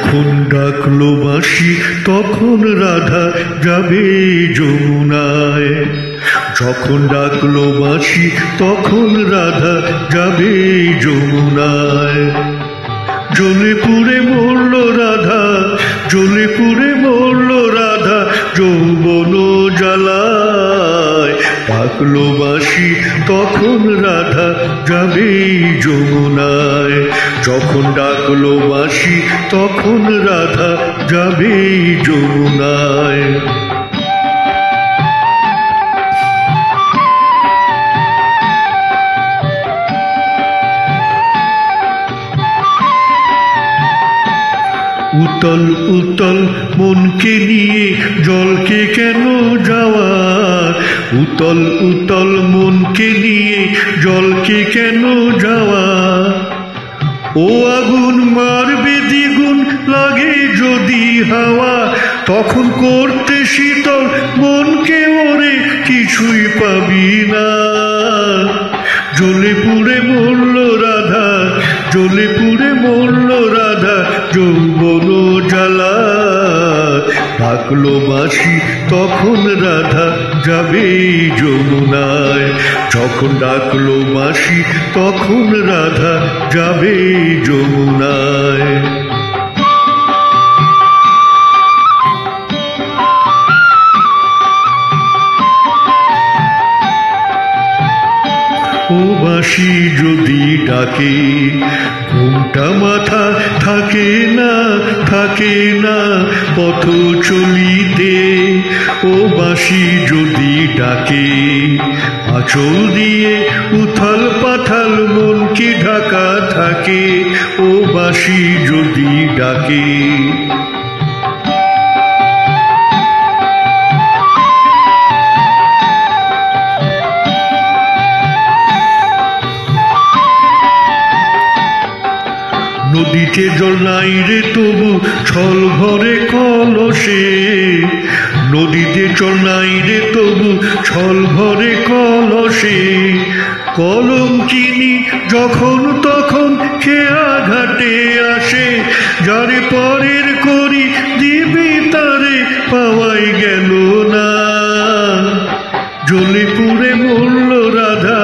যখন ডাকলো বাঁশি তখন রাধা যাবে যমুনায়। যখন ডাকলো বাঁশি তখন রাধা যাবে যমুনায়। জ্বলে পুড়ে মরল রাধা, জ্বলে পুড়ে মরল রাধা যৌবন জ্বালায়। ডাকলো বাঁশি তখন রাধা যাবে যমুনায়। যখন ডাকলো বাঁশি তখন রাধা যাবে যমুনায়। উতল উতল মনকে নিয়ে জলকে কেন যাওয়া, উতল উতল মনকে নিয়ে জলকে কেন যাওয়া। ও আগুন মারবে দ্বিগুণ লাগে যদি হাওয়া, তখন করতে শীতল মনকে ওরে কিছুই পাবি না। জ্বলে পুড়ে মরল রাধা, জ্বলে পুড়ে মরল রাধা যৌবন জ্বালা। ডাকলো বাঁশি তখন রাধা যাবে যমুনায়। যখন ডাকলো বাঁশি তখন রাধা যাবে যমুনায়। ও বাঁশি যদি ডাকে ঘুমটা মাথা থাকে না, থাকে না পথ চলিতে। ও বাঁশি যদি ডাকে আঁচল দিয়ে উথাল পাথাল মন কি ঢাকা থাকে। ও বাঁশি যদি ডাকে নদীতে জল নাই রে তবু ছল ভরে কলসে। নদীতে জল নাই রে তবু ছল ভরে কলসে। কলঙ্কিনী যখন তখন খেয়া ঘাটে আসে, যারে পরের করি দিবি তারে পাওয়াই গেল না। জ্বলে পুড়ে মরল রাধা,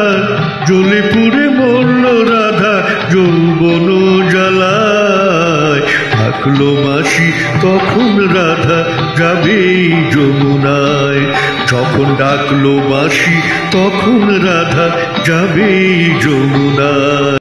জ্বলে পুড়ে মরল রাধা যৌবন জ্বালায়। ডাকলো বাঁশি তখন রাধা যাবে যমুনায়। যখন ডাকলো বাঁশি তখন রাধা যাবে যমুনায়।